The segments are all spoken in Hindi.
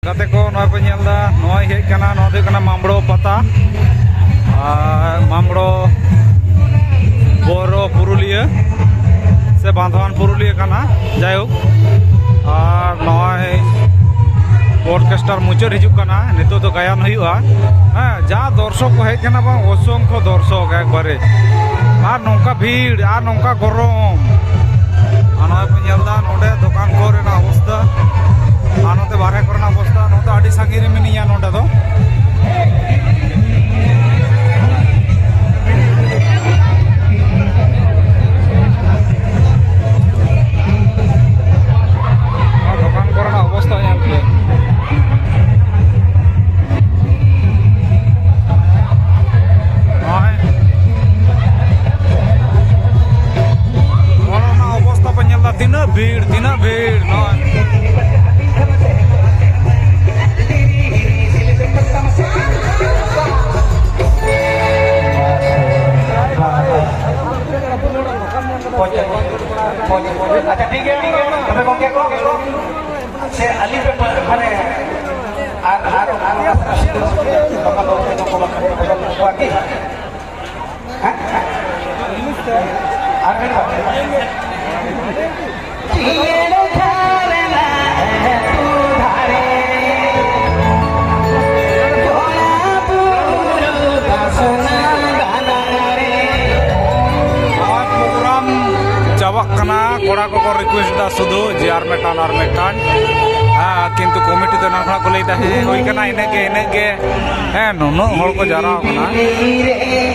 गाते को नय पे नेलदा नय हेज कना नय दो कना मामड़ो पता मामड़ो बोरो पुरुलिया से बांधवान पुरुलिया कना जायहोक और नय पॉडकास्टर मुचाद हिजुग कना नितो तो गायन हुआ जा दर्शक को हेज कना बांग असंख्य दर्शक एकबारे और नौका भीड़ और नौका गरम नय पे नेलदा नोडे दुकान को रेना अवस्था और नोते बारे करना अवस्था नोते आड़ी सागिरे मिनिया नोडे दो दुकान को रेना अवस्था नेल पे अवस्था पे नेलदा तीना भीड़ अच्छा ठीक है तबे को क्या को से अली पे माने आर बाकी हां कोड़ा को रिक्वेस्ट दा सुधु जे आर मेटान किंतु कमिटी तो ना को लैदा हे होई कना इने के नुनो हर को जारा कना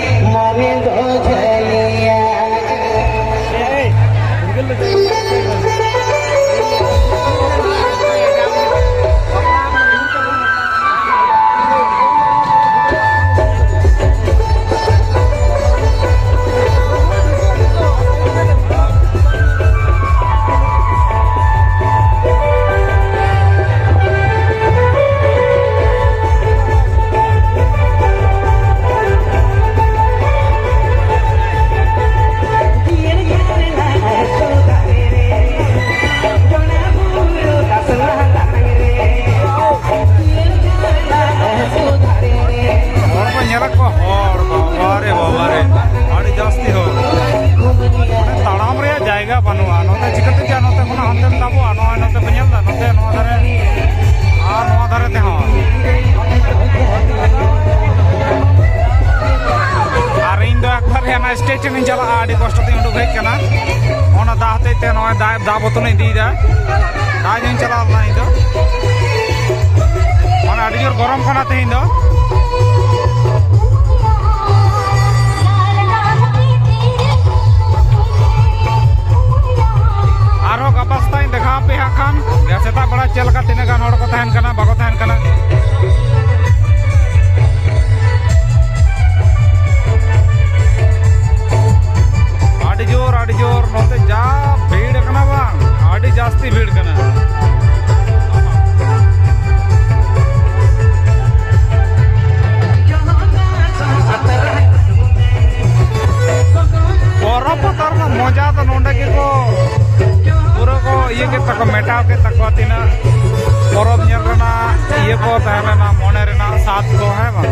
स्टेशन चला आड़ी कष्ट उडुक हेजना दा हते दा बोतल इदीदा दा चला आड़ी जोर गरम खाना तेहन दो आरो गपास्ता देखा पे खान सेता बड़ा चलका तीना गान हड़ को तहन कना बाको तहन कना आड़ी जोर नोते जा भीड़ कना बांग आड़ी जास्ती भीड़ कना परब पतर ना मजा तो नोंडे के को पूरा को ये के तक मेटाव के तक तीना परब नेल रेना ये को तहलेना मोने रेना साथ को है बा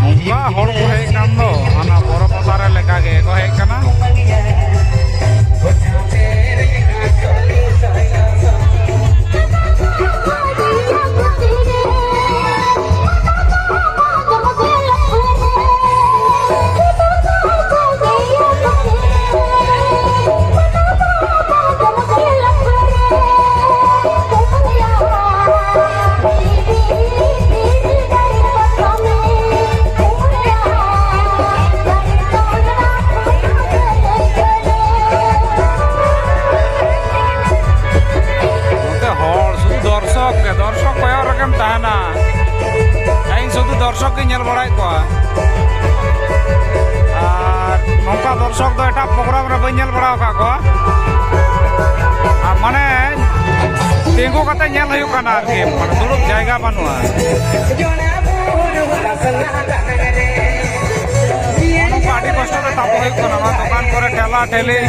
मुंगा हड़ को हे कान दो आना परब पतर लेका के को हे कना दर्शक के बड़ा को नौका दर्शक तो एट प्रोग्राम रे बन बड़ा को माने तेंगो कते दुड़ुब जायगा बानुआ आड़ी कष्ट ताप दुकान पर ठेला ठेली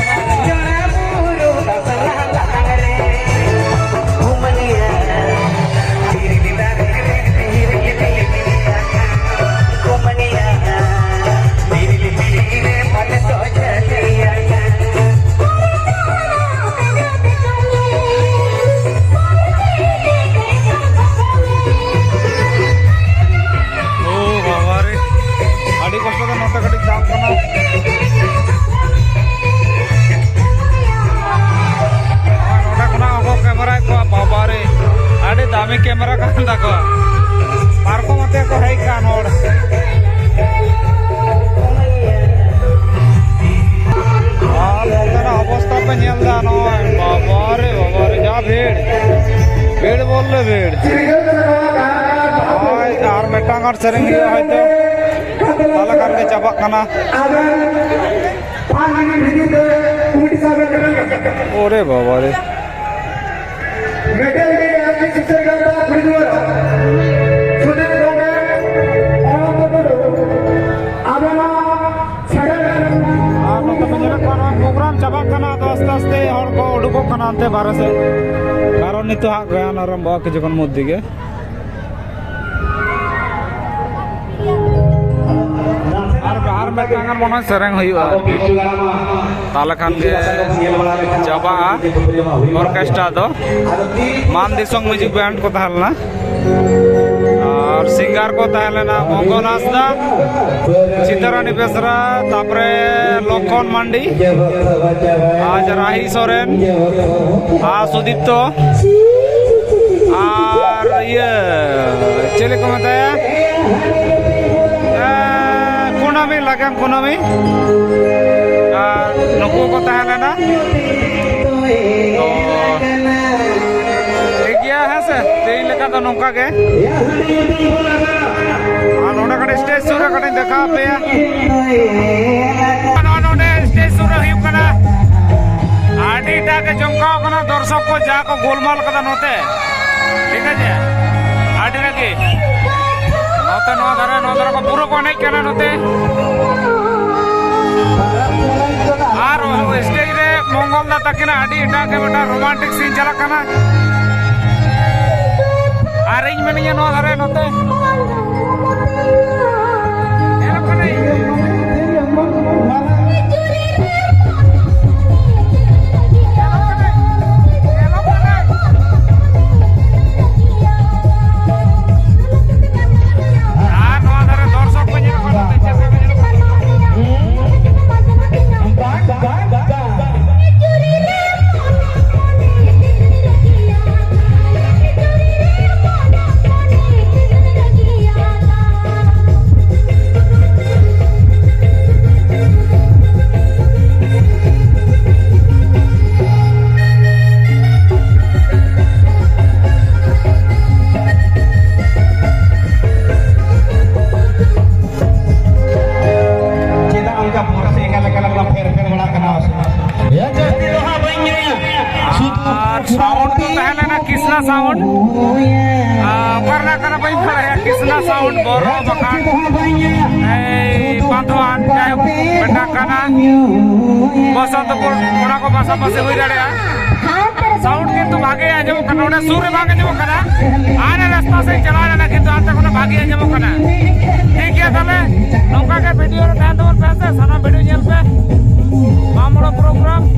दामी कैमरा का देखो पार्को मते को है कान और अवस्था पे नेलदा नय बाबा रे जा भीड़ बोल ले भीड़ और मेटांग और सेरेंग हयतो ताला खान के चाबा खाना ओरे बाबा रे प्रोग्राम चाबा खाना तो आस्ते आस्ते हर को उडुको खाना अंते बाहर से कारण नितो हाक गायन आरंभ किछुक्षण मध्य गे और मेटांगन मन सेरेंग हुआ ताले खान के चाबा ऑर्केस्ट्रा दो मान दिसंग म्यूजिक बैंड को तहलना और सिंगर को तहलना मंगल हांसदा चितरानी बेसरा तापरे लखन मांडी आज राही सोरेन सुदीप्त और ये चले को बताया कुनामी लगन कुनामी नुकु को तहलना है से तेल लेका तो नौका के नोडा कड़े स्टेज सुरा कड़े देखा पे नोडे स्टेज सुरा हुई कना आडी टा के जमकाव कना दर्शक को जा को गोलमाल कदा नोते ठीक है जे आडी लगी नोते नो धरे को पूरा को नहीं कना नोते आर स्टेज रे मंगल दा तकिना आडी टा के बेटा रोमांटिक सीन चला कना आरेंज में नहीं नो धरे नोते कृष्णा साउंड करना करना भाई कृष्णा साउंड बोरो बखान बांधवान बेटा काना बसंतपुर ओना को पासा पासे हुई दाड़े साउंड किंतु भागे आजम कना ओना सूर्य भागे जमो कना आने रास्ता से चला जाना किंतु आज तक ओना भागे आजम कना ठीक है तले नौका के वीडियो रे ध्यान दो पैसे साना वीडियो नेल पे मामलो प्रोग्राम